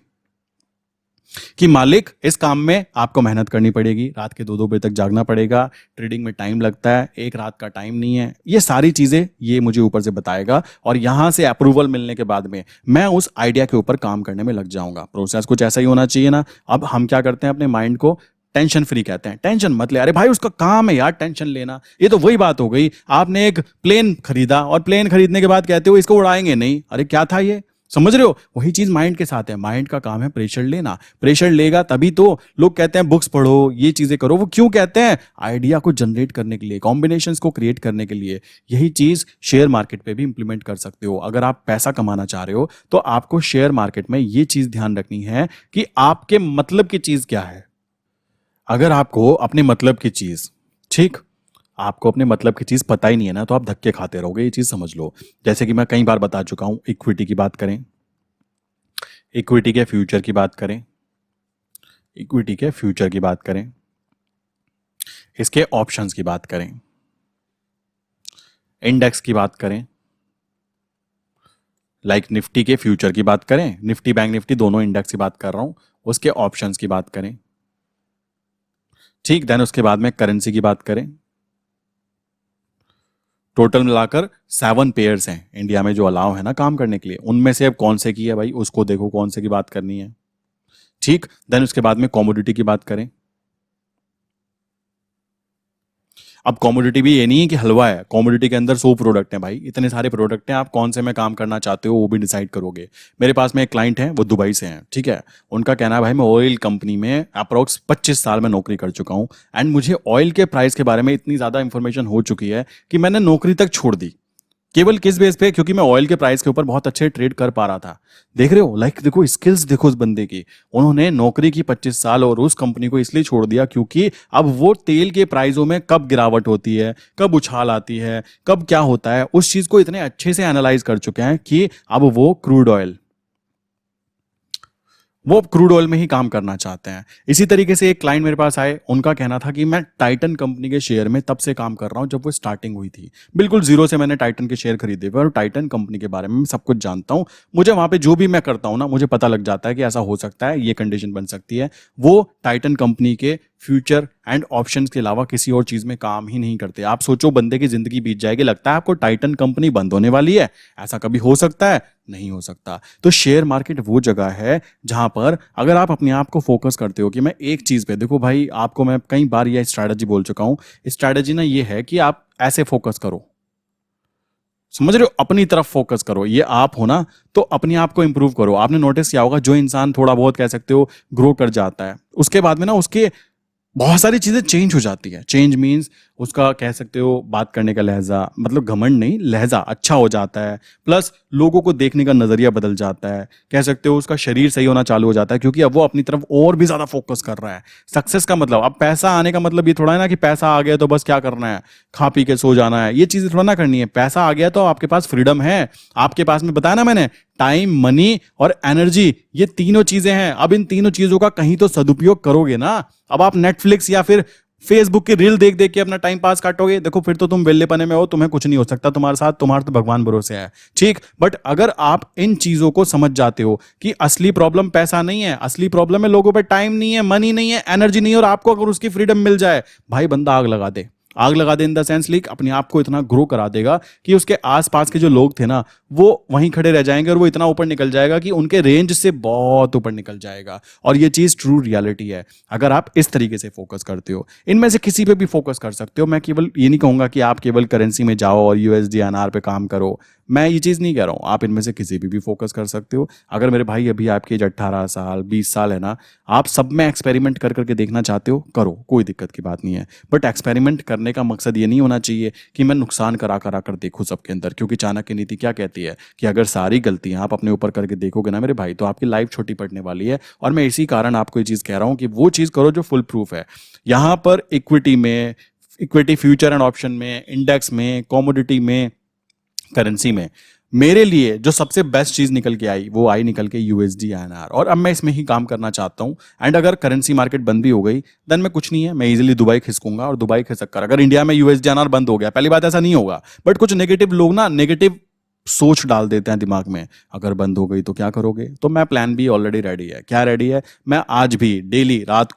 कि मालिक इस काम में आपको मेहनत करनी पड़ेगी, रात के 2-2 बजे तक जागना पड़ेगा, ट्रेडिंग में टाइम लगता है, एक रात का टाइम नहीं है। ये सारी चीजें ये मुझे ऊपर से बताएगा और यहां से अप्रूवल मिलने के बाद में मैं उस आइडिया के ऊपर काम करने में लग जाऊंगा। प्रोसेस कुछ ऐसा ही होना चाहिए ना। अब हम क्या करते हैं, अपने माइंड को टेंशन फ्री कहते हैं, टेंशन मत ले, अरे भाई उसका काम है यार टेंशन लेना। ये तो वही बात हो गई, आपने एक प्लेन खरीदा और प्लेन खरीदने के बाद कहते हो इसको उड़ाएंगे नहीं, अरे क्या था ये, समझ रहे हो। वही चीज माइंड के साथ है, माइंड का काम है प्रेशर लेना, प्रेशर लेगा तभी तो लोग कहते हैं बुक्स पढ़ो, ये चीजें करो। वो क्यों कहते हैं, आइडिया को जनरेट करने के लिए, कॉम्बिनेशंस को क्रिएट करने के लिए। यही चीज शेयर मार्केट पे भी इंप्लीमेंट कर सकते हो। अगर आप पैसा कमाना चाह रहे हो तो आपको शेयर मार्केट में ये चीज ध्यान रखनी है कि आपके मतलब की चीज क्या है। अगर आपको अपने मतलब की चीज, ठीक, आपको अपने मतलब की चीज पता ही नहीं है ना, तो आप धक्के खाते रहोगे, ये चीज समझ लो। जैसे कि मैं कई बार बता चुका हूं, इक्विटी की बात करें, इक्विटी के फ्यूचर की बात करें, इक्विटी के फ्यूचर की बात करें, इसके ऑप्शंस की बात करें, इंडेक्स की बात करें, लाइक निफ्टी के फ्यूचर की बात करें, निफ्टी बैंक निफ्टी दोनों इंडेक्स की बात कर रहा हूं, उसके ऑप्शंस की बात करें, ठीक। देन उसके बाद में करेंसी की बात करें। टोटल मिलाकर 7 पेयर्स हैं इंडिया में जो अलाउ है ना काम करने के लिए। उनमें से अब कौन से की है भाई, उसको देखो कौन से की बात करनी है, ठीक। देन उसके बाद में कॉमोडिटी की बात करें। अब कॉमोडिटी भी ये नहीं है कि हलवा है, कॉमोडिटी के अंदर 100 प्रोडक्ट हैं भाई, इतने सारे प्रोडक्ट हैं, आप कौन से में काम करना चाहते हो वो भी डिसाइड करोगे। मेरे पास में एक क्लाइंट है, वो दुबई से हैं, ठीक है। उनका कहना है भाई मैं ऑयल कंपनी में अप्रोक्स 25 साल में नौकरी कर चुका हूं एंड मुझे ऑयल के प्राइस के बारे में इतनी ज्यादा इंफॉर्मेशन हो चुकी है कि मैंने नौकरी तक छोड़ दी। केवल किस बेस पे, क्योंकि मैं ऑयल के प्राइस के ऊपर बहुत अच्छे ट्रेड कर पा रहा था। देख रहे हो, लाइक देखो स्किल्स देखो उस बंदे की। उन्होंने नौकरी की 25 साल और उस कंपनी को इसलिए छोड़ दिया क्योंकि अब वो तेल के प्राइसों में कब गिरावट होती है, कब उछाल आती है, कब क्या होता है, उस चीज को इतने अच्छे से एनालाइज कर चुके हैं कि अब वो क्रूड ऑयल में ही काम करना चाहते हैं। इसी तरीके से एक क्लाइंट मेरे पास आए, उनका कहना था कि मैं टाइटन कंपनी के शेयर में तब से काम कर रहा हूं जब वो स्टार्टिंग हुई थी। बिल्कुल जीरो से मैंने टाइटन के शेयर खरीदे हुए और टाइटन कंपनी के बारे में मैं सब कुछ जानता हूं। मुझे वहां पे जो भी मैं करता हूं ना, मुझे पता लग जाता है कि ऐसा हो सकता है, ये कंडीशन बन सकती है। वो टाइटन कंपनी के फ्यूचर एंड ऑप्शंस के अलावा किसी और चीज में काम ही नहीं करते। आप सोचो बंदे की जिंदगी बीत जाएगी, लगता है आपको टाइटन कंपनी बंद होने वाली है। ऐसा कभी हो सकता है? नहीं हो सकता। तो शेयर मार्केट वो जगह है जहां पर अगर आप अपने आप को फोकस करते हो कि मैं एक चीज पे, देखो भाई आपको मैं कई बार ये स्ट्रैटेजी बोल चुका हूं, स्ट्रैटेजी ना ये है कि आप ऐसे फोकस करो, समझ रहे हो, अपनी तरफ फोकस करो। ये आप हो ना, तो अपने आप को इंप्रूव करो। आपने नोटिस किया होगा जो इंसान थोड़ा बहुत कह सकते हो ग्रो कर जाता है, उसके बाद में ना उसके बहुत सारी चीजें चेंज हो जाती है। चेंज मीन्स उसका कह सकते हो बात करने का लहजा, मतलब घमंड नहीं, लहजा अच्छा हो जाता है। प्लस लोगों को देखने का नजरिया बदल जाता है। कह सकते हो उसका शरीर सही होना चालू हो जाता है क्योंकि अब वो अपनी तरफ और भी ज्यादा फोकस कर रहा है। सक्सेस का मतलब, अब पैसा आने का मतलब ये थोड़ा है ना कि पैसा आ गया तो बस क्या करना है, खा पी के सो जाना है, ये चीजें थोड़ा ना करनी है। पैसा आ गया तो आपके पास फ्रीडम है, आपके पास में बताया ना मैंने, टाइम, मनी और एनर्जी, ये तीनों चीजें हैं। अब इन तीनों चीजों का कहीं तो सदुपयोग करोगे ना। अब आप नेटफ्लिक्स या फिर फेसबुक की रील देख देख के अपना टाइम पास काटोगे, देखो फिर तो तुम वेल्लेपने में हो, तुम्हें कुछ नहीं हो सकता तुम्हारे साथ, तुम्हारा तो भगवान भरोसे है, ठीक। बट अगर आप इन चीजों को समझ जाते हो कि असली प्रॉब्लम पैसा नहीं है, असली प्रॉब्लम है लोगों पे टाइम नहीं है, मनी नहीं है, एनर्जी नहीं है, और आपको अगर उसकी फ्रीडम मिल जाए, भाई बंदा आग लगा दे। आग लगा दे इन द सेंस लाइक अपने आप को इतना ग्रो करा देगा कि उसके आसपास के जो लोग थे ना वो वहीं खड़े रह जाएंगे और वो इतना ऊपर निकल जाएगा कि उनके रेंज से बहुत ऊपर निकल जाएगा। और ये चीज ट्रू रियलिटी है अगर आप इस तरीके से फोकस करते हो। इनमें से किसी पे भी फोकस कर सकते हो। मैं केवल ये नहीं कहूंगा कि आप केवल करेंसी में जाओ और यूएसडी एनआर पे काम करो, मैं ये चीज नहीं कह रहा हूं। आप इनमें से किसी पे भी फोकस कर सकते हो। अगर मेरे भाई अभी आपकी एज 18 साल 20 साल है ना, आप सब में एक्सपेरिमेंट कर करके देखना चाहते हो, करो, कोई दिक्कत की बात नहीं है। बट एक्सपेरिमेंट करने का मकसद ये नहीं होना चाहिए कि मैं नुकसान करा करा कर देखूं सबके अंदर, क्योंकि चाणक्य नीति क्या कहती है कि अगर सारी गलतियां आप अपने ऊपर करके देखोगे ना मेरे भाई, तो आपकी लाइफ छोटी पड़ने वाली है। और मैं इसी कारण आपको ये चीज कह रहा हूं कि वो चीज करो जो फुल प्रूफ है। यहां पर इक्विटी में, इक्विटी फ्यूचर एंड ऑप्शन में, इंडेक्स में, कॉमोडिटी में, करेंसी में, मेरे लिए जो सबसे बेस्ट चीज निकल के आई वो आई निकल के यूएसडी आईएनआर, और अब मैं इसमें ही काम करना चाहता हूं। एंड अगर करेंसी मार्केट बंद भी हो गई देन मैं कुछ नहीं है, मैं इजीली दुबई खिसकूंगा और दुबई खिसक कर अगर इंडिया में यूएसडी आईएनआर बंद हो गया, पहली बात ऐसा नहीं होगा, बट कुछ नेगेटिव लोग ना नेगेटिव सोच डाल देते हैं दिमाग में, अगर बंद हो गई तो क्या करोगे। तो मैं प्लान बी ऑलरेडी रेडी है। क्या रेडी है? मैं आज भी डेली रात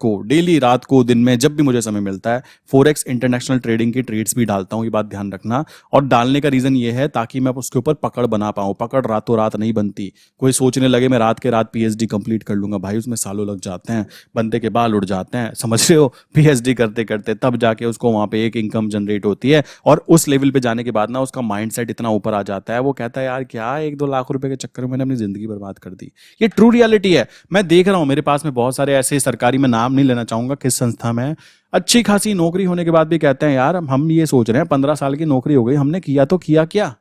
को दिन में जब भी मुझे समय मिलता है फोरेक्स इंटरनेशनल ट्रेडिंग की ट्रेड्स भी डालता हूँ, ये बात ध्यान रखना। और डालने का रीजन ये है ताकि मैं उसके ऊपर पकड़ बना पाऊँ। पकड़ रातों रात नहीं बनती। कोई सोचने लगे मैं रात के रात पीएचडी कंप्लीट कर लूंगा, भाई उसमें सालों लग जाते हैं, बंदे के बाल उड़ जाते हैं, समझ रहे हो। पीएचडी करते करते तब जाके उसको वहां पे एक इनकम जनरेट होती है, और उस लेवल पे जाने के बाद ना उसका माइंडसेट इतना ऊपर आ जाता है, वो कहता है यार क्या 1-2 लाख रुपए के चक्कर में मैंने अपनी जिंदगी बर्बाद कर दी। ये ट्रू रियलिटी है। मैं देख रहा हूं मेरे पास में बहुत सारे ऐसे सरकारी, में नाम नहीं लेना चाहूंगा किस संस्था में, अच्छी खासी नौकरी होने के बाद भी कहते हैं यार हम ये सोच रहे हैं 15 साल की नौकरी हो गई, हमने किया तो किया क्या,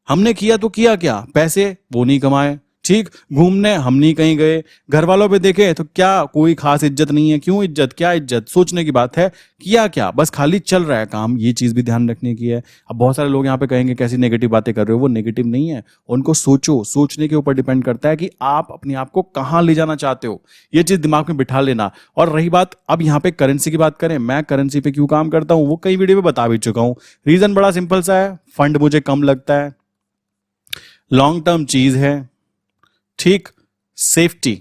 हमने किया तो किया क्या, पैसे वो नहीं कमाए, ठीक, घूमने हम नहीं कहीं गए, घर वालों पे देखे तो क्या कोई खास इज्जत नहीं है, क्यों इज्जत, क्या इज्जत, सोचने की बात है। किया क्या, बस खाली चल रहा है काम, ये चीज भी ध्यान रखने की है। अब बहुत सारे लोग यहाँ पे कहेंगे कैसी नेगेटिव बातें कर रहे हो, वो नेगेटिव नहीं है, उनको सोचो, सोचने के ऊपर डिपेंड करता है कि आप अपने आप को कहाँ ले जाना चाहते हो, ये चीज दिमाग में बिठा लेना। और रही बात अब यहाँ पे करेंसी की बात करें, मैं करेंसी पे क्यों काम करता हूँ वो कई वीडियो में बता भी चुका हूँ। रीजन बड़ा सिंपल सा है, फंड मुझे कम लगता है, लॉन्ग टर्म चीज है, ठीक, सेफ्टी,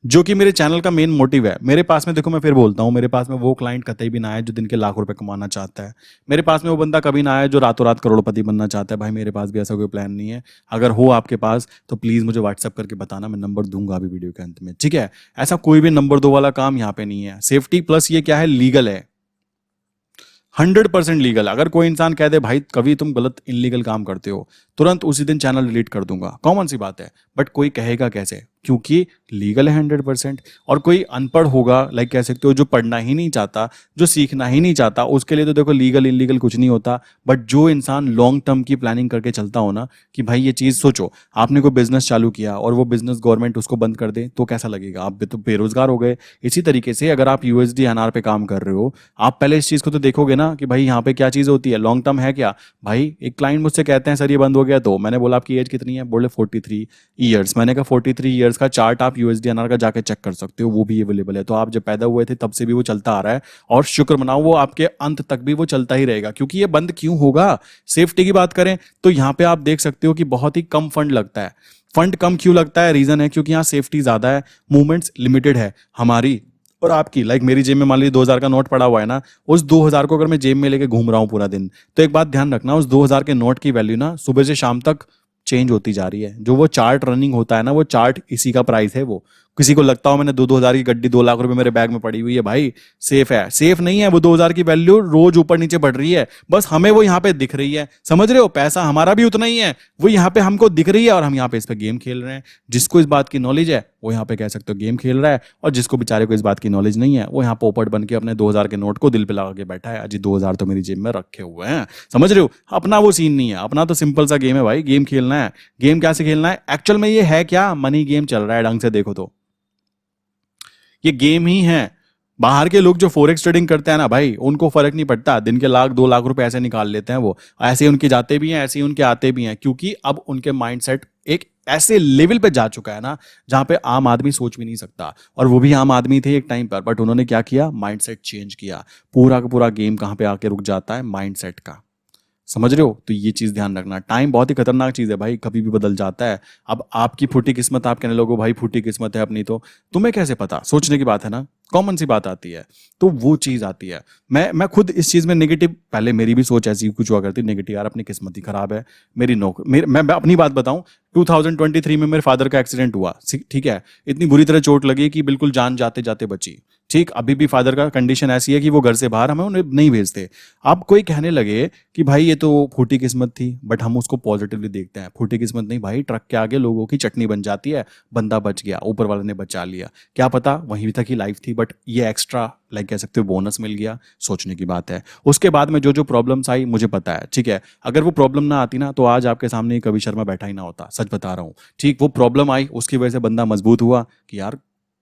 जो कि मेरे चैनल का मेन मोटिव है। मेरे पास में देखो, मैं फिर बोलता हूं, मेरे पास में वो क्लाइंट कतई भी ना आए जो दिन के लाख रुपए कमाना चाहता है। मेरे पास में वो बंदा कभी ना आए जो रातों रात करोड़पति बनना चाहता है। भाई मेरे पास भी ऐसा कोई प्लान नहीं है। अगर हो आपके पास तो प्लीज मुझे व्हाट्सअप करके बताना, मैं नंबर दूंगा अभी वीडियो के अंत में, ठीक है। ऐसा कोई भी नंबर 2 वाला काम यहाँ पे नहीं है। सेफ्टी प्लस ये क्या है, लीगल है, 100% लीगल। अगर कोई इंसान कह दे भाई कभी तुम गलत इनलीगल काम करते हो, तुरंत उसी दिन चैनल डिलीट कर दूंगा, कॉमन सी बात है। बट कोई कहेगा कैसे, क्योंकि लीगल है 100%। और कोई अनपढ़ होगा, लाइक कह सकते हो जो पढ़ना ही नहीं चाहता, जो सीखना ही नहीं चाहता, उसके लिए तो देखो लीगल इनलीगल कुछ नहीं होता। बट जो इंसान लॉन्ग टर्म की प्लानिंग करके चलता हो ना, कि भाई ये चीज सोचो, आपने कोई बिजनेस चालू किया और वो बिजनेस गवर्नमेंट उसको बंद कर दे तो कैसा लगेगा, आप भी तो बेरोजगार हो गए। इसी तरीके से अगर आप यूएसडी एनआर पे काम कर रहे हो, आप पहले इस चीज को तो देखोगे ना कि भाई यहाँ पे क्या चीज होती है, लॉन्ग टर्म है क्या। भाई एक क्लाइंट मुझसे कहते हैं सर ये बंद हो गया, तो मैंने बोला आपकी एज कितनी है, बोले 43 ईयर्स। मैंने कहा 43 ईयर्स का चार्ट आप यूएसडीएनआर का जाके चेक कर सकते हो, वो भी अवेलेबल है। तो आप जब पैदा हुए थे तब से भी वो चलता आ रहा है, और शुक्र मनाओ वो आपके अंत तक भी वो चलता ही रहेगा, क्योंकि ये बंद क्यों होगा। सेफ्टी की बात करें तो यहाँ पे आप देख सकते हो कि बहुत ही कम फंड लगता है। फंड कम क्यों लगता है, रीजन है क्योंकि यहाँ सेफ्टी ज्यादा है, मूवमेंट्स लिमिटेड है हमारी और आपकी। लाइक मेरी जेब में मान लीजिए 2000 का नोट पड़ा हुआ है ना, उस 2000 को अगर मैं जेब में लेके घूम रहा हूँ पूरा दिन, तो एक बात ध्यान रखना, उस 2000 के नोट की वैल्यू ना सुबह से शाम तक चेंज होती जा रही है। जो वो चार्ट रनिंग होता है ना, वो चार्ट इसी का प्राइस है। वो किसी को लगता हो मैंने 2-2000 की गड्डी 2 लाख रुपए मेरे बैग में पड़ी हुई है, भाई सेफ है, सेफ नहीं है। वो 2000 की वैल्यू रोज ऊपर नीचे बढ़ रही है, बस हमें वो यहाँ पे दिख रही है, समझ रहे हो। पैसा हमारा भी उतना ही है, वो यहाँ पे हमको दिख रही है और हम यहाँ पे इस पे गेम खेल रहे हैं। जिसको इस बात की नॉलेज है वो यहाँ पे कह सकते हो गेम खेल रहा है, और जिसको बेचारे को इस बात की नॉलेज नहीं है वो यहाँ पोपट बन के अपने 2000 के नोट को दिल पे लगा के बैठा है, अजी 2000 तो मेरी जेब में रखे हुए हैं, समझ रहे हो। अपना वो सीन नहीं है, अपना तो सिंपल सा गेम है भाई, गेम खेलना है। गेम कैसे खेलना है, एक्चुअल में ये है क्या, मनी गेम चल रहा है, ढंग से देखो तो ये गेम ही है। बाहर के लोग जो फॉरेक्स ट्रेडिंग करते हैं ना भाई, उनको फर्क नहीं पड़ता, दिन के 1-2 लाख रुपए ऐसे निकाल लेते हैं वो, ऐसे ही उनके जाते भी हैं, ऐसे ही उनके आते भी हैं, क्योंकि अब उनके माइंडसेट एक ऐसे लेवल पे जा चुका है ना जहां पे आम आदमी सोच भी नहीं सकता। और वो भी आम आदमी थे एक टाइम पर, बट उन्होंने क्या किया, माइंडसेट चेंज किया। पूरा का पूरा गेम कहां पे आके रुक जाता है, माइंडसेट का, समझ रहे हो। तो ये चीज ध्यान रखना, टाइम बहुत ही खतरनाक चीज है भाई, कभी भी बदल जाता है। अब आपकी फूटी किस्मत, आप कहने लोगो भाई फूटी किस्मत है अपनी, तो तुम्हें कैसे पता, सोचने की बात है ना, कॉमन सी बात आती है। तो वो चीज आती है। मैं खुद इस चीज में नेगेटिव, पहले मेरी भी सोच ऐसी कुछ हुआ करती नेगेटिव, यार अपनी किस्मत ही खराब है, मेरी नौकरी, मैं अपनी बात बताऊं, 2023 में मेरे फादर का एक्सीडेंट हुआ, ठीक है, इतनी बुरी तरह चोट लगी कि बिल्कुल जान जाते जाते बची, ठीक। अभी भी फादर का कंडीशन ऐसी है कि वो घर से बाहर हमें उन्हें नहीं भेजते। अब कोई कहने लगे कि भाई ये तो फूटी किस्मत थी, बट हम उसको पॉजिटिवली देखते हैं। फूटी किस्मत नहीं भाई, ट्रक के आगे लोगों की चटनी बन जाती है, बंदा बच गया, ऊपर वाले ने बचा लिया, क्या पता वहीं तक ही लाइफ थी, बट ये एक्स्ट्रा लाइक कह सकते हो बोनस मिल गया, सोचने की बात है। उसके बाद में जो जो प्रॉब्लम्स आई मुझे पता है, ठीक है, अगर वो प्रॉब्लम ना आती ना तो आज आपके सामने कवि शर्मा बैठा ही ना होता, सच बता रहा हूँ, ठीक। वो प्रॉब्लम आई, उसकी वजह से बंदा मजबूत हुआ कि यार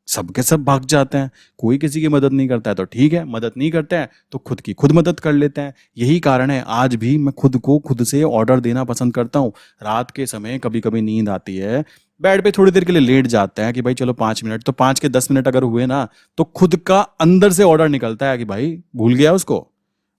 सबके सब भाग जाते हैं, कोई किसी की मदद नहीं करता है तो ठीक है, मदद नहीं करते हैं तो खुद की खुद मदद कर लेते हैं। यही कारण है आज भी मैं खुद को खुद से ऑर्डर देना पसंद करता हूँ। रात के समय कभी कभी नींद आती है, बेड पे थोड़ी देर के लिए लेट जाते हैं कि भाई चलो 5 मिनट, तो 5 के 10 मिनट अगर हुए ना तो खुद का अंदर से ऑर्डर निकलता है कि भाई भूल गया उसको,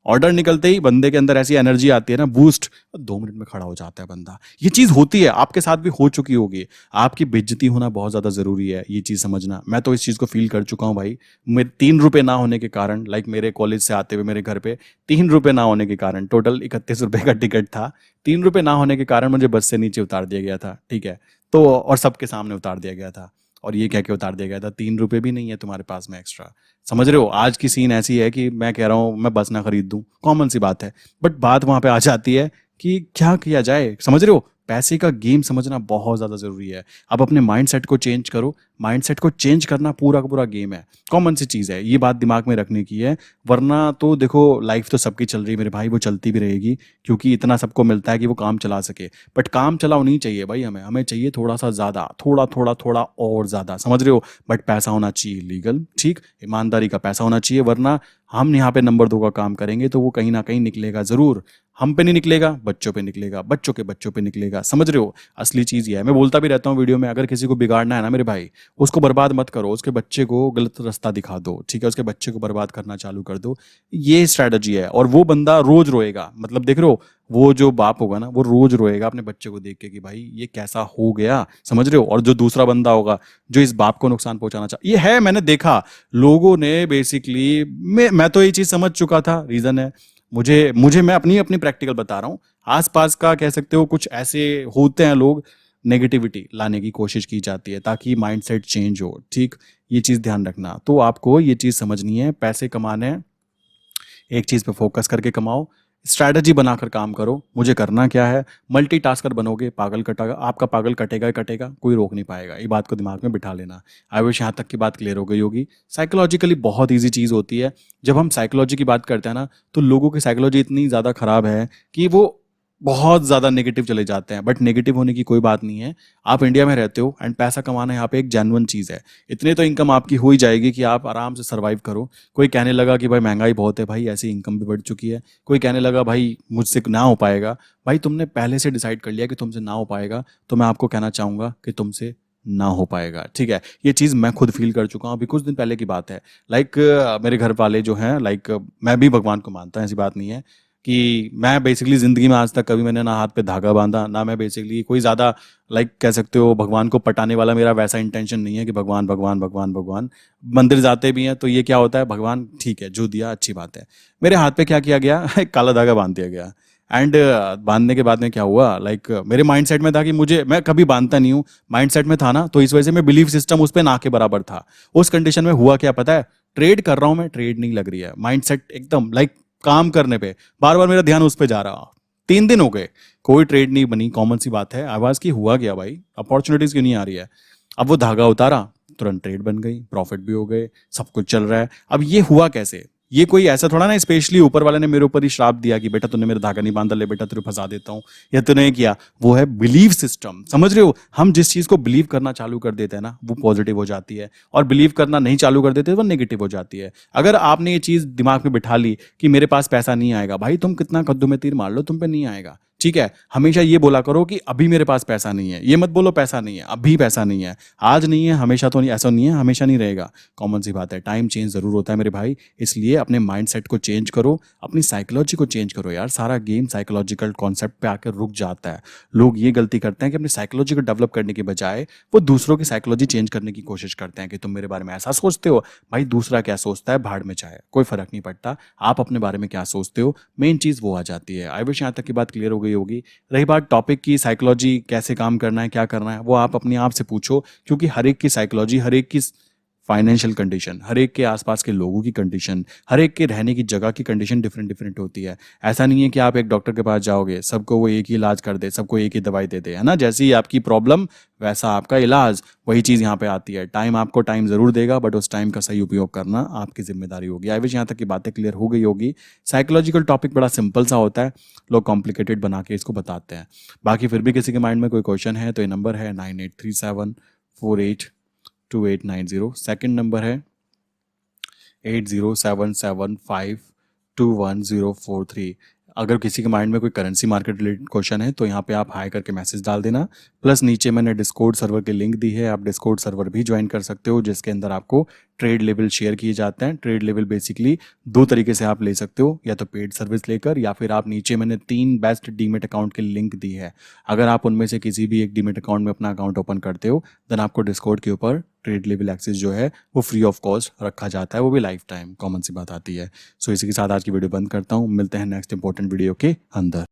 ऑर्डर निकलते ही बंदे के अंदर ऐसी एनर्जी आती है ना, बूस्ट, 2 मिनट में खड़ा हो जाता है बंदा। ये चीज होती है, आपके साथ भी हो चुकी होगी। आपकी बेइज्जती होना बहुत ज्यादा जरूरी है, ये चीज समझना। मैं तो इस चीज को फील कर चुका हूँ भाई। मेरे 3 रुपए ना होने के कारण, लाइक मेरे कॉलेज से आते हुए मेरे घर पे 3 रुपए ना होने के कारण, टोटल 31 रुपए का टिकट था, 3 रुपए ना होने के कारण मुझे बस से नीचे उतार दिया गया था, ठीक है। तो और सबके सामने उतार दिया गया था, और ये कह के उतार दिया गया था 3 रुपए भी नहीं है तुम्हारे पास में एक्स्ट्रा। समझ रहे हो, आज की सीन ऐसी है कि मैं कह रहा हूँ मैं बस ना खरीद दूं, कॉमन सी बात है। बट बात वहां पे आ जाती है कि क्या किया जाए, समझ रहे हो, पैसे का गेम समझना बहुत ज्यादा जरूरी है। अब अपने माइंडसेट को चेंज करो, माइंडसेट को चेंज करना पूरा का पूरा गेम है, कॉमन सी चीज है, ये बात दिमाग में रखने की है। वरना तो देखो, लाइफ तो सबकी चल रही है मेरे भाई, वो चलती भी रहेगी, क्योंकि इतना सबको मिलता है कि वो काम चला सके। बट काम चलाओ नहीं चाहिए भाई, हमें हमें चाहिए थोड़ा सा ज्यादा, थोड़ा थोड़ा थोड़ा और ज्यादा, समझ रहे हो। बट पैसा होना चाहिए लीगल, ठीक, ईमानदारी का पैसा होना चाहिए। वरना हम यहाँ पे नंबर 2 का काम करेंगे तो वो कहीं ना कहीं निकलेगा जरूर। हम पे नहीं निकलेगा, बच्चों पे निकलेगा, बच्चों के बच्चों पे निकलेगा, समझ रहे हो। असली चीज ये है, मैं बोलता भी रहता हूँ वीडियो में, अगर किसी को बिगाड़ना है ना मेरे भाई, उसको बर्बाद मत करो, उसके बच्चे को गलत रास्ता दिखा दो, ठीक है, उसके बच्चे को बर्बाद करना चालू कर दो। ये स्ट्रैटेजी है, और वो बंदा रोज रोएगा, मतलब देख रहे हो, वो जो बाप होगा ना, वो रोज रोएगा अपने बच्चे को देख के कि भाई ये कैसा हो गया, समझ रहे हो। और जो दूसरा बंदा होगा जो इस बाप को नुकसान पहुंचाना चाह, ये है, मैंने देखा लोगों ने बेसिकली, मैं तो ये चीज समझ चुका था, रीजन है, मुझे मुझे मैं अपनी अपनी प्रैक्टिकल बता रहा हूँ। आसपास का कह सकते हो, कुछ ऐसे होते हैं लोग, नेगेटिविटी लाने की कोशिश की जाती है ताकि माइंडसेट चेंज हो, ठीक। ये चीज ध्यान रखना, तो आपको ये चीज समझनी है, पैसे कमाने हैं, एक चीज पे फोकस करके कमाओ, स्ट्रैटेजी बनाकर काम करो। मुझे करना क्या है, मल्टीटास्कर बनोगे, पागल कटेगा, आपका पागल कटेगा ही कटेगा, कोई रोक नहीं पाएगा, ये बात को दिमाग में बिठा लेना। आई विश यहाँ तक की बात क्लियर हो गई होगी। साइकोलॉजिकली बहुत ईजी चीज होती है। जब हम साइकोलॉजी की बात करते हैं ना, तो लोगों की साइकोलॉजी इतनी ज्यादा खराब है कि वो बहुत ज्यादा नेगेटिव चले जाते हैं। बट नेगेटिव होने की कोई बात नहीं है, आप इंडिया में रहते हो एंड पैसा कमाना यहाँ पे एक जेन्युइन चीज है। इतने तो इनकम आपकी हो ही जाएगी कि आप आराम से सर्वाइव करो। कोई कहने लगा कि भाई महंगाई बहुत है, भाई ऐसी इनकम भी बढ़ चुकी है। कोई कहने लगा भाई मुझसे ना हो पाएगा, भाई तुमने पहले से डिसाइड कर लिया कि तुमसे ना हो पाएगा, तो मैं आपको कहना चाहूंगा कि तुमसे ना हो पाएगा, ठीक है। ये चीज़ मैं खुद फील कर चुका हूँ, अभी कुछ दिन पहले की बात है। लाइक मेरे घर वाले जो हैं, लाइक मैं भी भगवान को मानता हूँ, ऐसी बात नहीं है कि मैं बेसिकली ज़िंदगी में आज तक कभी मैंने ना हाथ पे धागा बांधा, ना मैं बेसिकली कोई ज़्यादा, लाइक कह सकते हो, भगवान को पटाने वाला मेरा वैसा इंटेंशन नहीं है कि भगवान भगवान भगवान भगवान। मंदिर जाते भी हैं तो ये क्या होता है, भगवान ठीक है जो दिया अच्छी बात है। मेरे हाथ पे क्या किया गया एक काला धागा बांध दिया गया। एंड बांधने के बाद में क्या हुआ, लाइक मेरे माइंडसेट में था कि मुझे, मैं कभी बांधता नहीं हूँ, माइंडसेट में था ना, तो इस वजह से मैं बिलीफ सिस्टम उस पर ना के बराबर था। उस कंडीशन में हुआ क्या पता है, ट्रेड कर रहा हूँ मैं, ट्रेड नहीं लग रही है, माइंडसेट एकदम लाइक काम करने पे बार बार मेरा ध्यान उस पे जा रहा। 3 दिन हो गए, कोई ट्रेड नहीं बनी, कॉमन सी बात है। आवाज की हुआ गया भाई, अपॉर्चुनिटीज क्यों नहीं आ रही है। अब वो धागा उतारा, तुरंत ट्रेड बन गई, प्रॉफिट भी हो गए, सब कुछ चल रहा है। अब ये हुआ कैसे, ये कोई ऐसा थोड़ा ना स्पेशली ऊपर वाले ने मेरे ऊपर ही श्राप दिया कि बेटा तूने मेरा धागा नहीं बांधा, ले बेटा तेरे फंसा देता हूँ, या तूने किया। वो है बिलीव सिस्टम, समझ रहे हो। हम जिस चीज को बिलीव करना चालू कर देते हैं ना, वो पॉजिटिव हो जाती है, और बिलीव करना नहीं चालू कर देते वो नेगेटिव हो जाती है। अगर आपने ये चीज दिमाग में बिठा ली कि मेरे पास पैसा नहीं आएगा, भाई तुम कितना कद्दू में तीर मार लो, तुम पे नहीं आएगा, ठीक है। हमेशा ये बोला करो कि अभी मेरे पास पैसा नहीं है, ये मत बोलो पैसा नहीं है, अभी पैसा नहीं है, आज नहीं है, हमेशा तो नहीं, ऐसा नहीं है, हमेशा नहीं रहेगा, कॉमन सी बात है। टाइम चेंज जरूर होता है मेरे भाई, इसलिए अपने माइंडसेट को चेंज करो, अपनी साइकोलॉजी को चेंज करो यार। सारा गेम साइकोलॉजिकल कॉन्सेप्ट पे आकर रुक जाता है। लोग ये गलती करते हैं कि अपनी साइकोलॉजी को डेवलप करने के बजाय वो दूसरों की साइकोलॉजी चेंज करने की कोशिश करते हैं कि तुम मेरे बारे में ऐसा सोचते हो, भाई दूसरा क्या सोचता है भाड़ में जाए, कोई फर्क नहीं पड़ता, आप अपने बारे में क्या सोचते हो, मेन चीज वो आ जाती है। आई विश यहाँ तक की बात क्लियर हो गई होगी। रही बात टॉपिक की, साइकोलॉजी कैसे काम करना है, क्या करना है, वो आप अपने आप से पूछो, क्योंकि हर एक की साइकोलॉजी, हर एक की फाइनेंशियल कंडीशन, हर एक के आसपास के लोगों की कंडीशन, हर एक के रहने की जगह की कंडीशन डिफरेंट डिफरेंट होती है। ऐसा नहीं है कि आप एक डॉक्टर के पास जाओगे, सबको वो एक ही इलाज कर दे, सबको एक ही दवाई दे दे, है ना। जैसी आपकी प्रॉब्लम वैसा आपका इलाज, वही चीज़ यहाँ पे आती है। टाइम आपको टाइम ज़रूर देगा, बट उस टाइम का सही उपयोग करना आपकी जिम्मेदारी होगी। आई विश यहाँ तक की बातें क्लियर हो गई होगी। साइकोलॉजिकल टॉपिक बड़ा सिंपल सा होता है, लोग कॉम्प्लिकेटेड बना के इसको बताते हैं। बाकी फिर भी किसी के माइंड में कोई क्वेश्चन है तो ये नंबर है 9837482890। सेकंड नंबर है 8077521043। अगर किसी के माइंड में कोई करेंसी मार्केट रिलेटेड क्वेश्चन है तो यहाँ पे आप हाई करके मैसेज डाल देना। प्लस नीचे मैंने डिस्कॉर्ड सर्वर की लिंक दी है, आप डिस्कॉर्ड सर्वर भी ज्वाइन कर सकते हो, जिसके अंदर आपको ट्रेड लेवल शेयर किए जाते हैं। ट्रेड लेवल बेसिकली दो तरीके से आप ले सकते हो, या तो पेड सर्विस लेकर, या फिर आप नीचे मैंने 3 बेस्ट डीमेट अकाउंट की लिंक दी है। अगर आप उनमें से किसी भी एक डीमेट अकाउंट में अपना अकाउंट ओपन करते हो, देन आपको डिस्कॉर्ड के ऊपर ट्रेड लेवल एक्सेस जो है वो फ्री ऑफ कॉस्ट रखा जाता है, वो भी लाइफ टाइम। कॉमन सी बात आती है। सो इसी के साथ आज की वीडियो बंद करता हूँ, मिलते हैं नेक्स्ट इंपॉर्टेंट वीडियो के अंदर।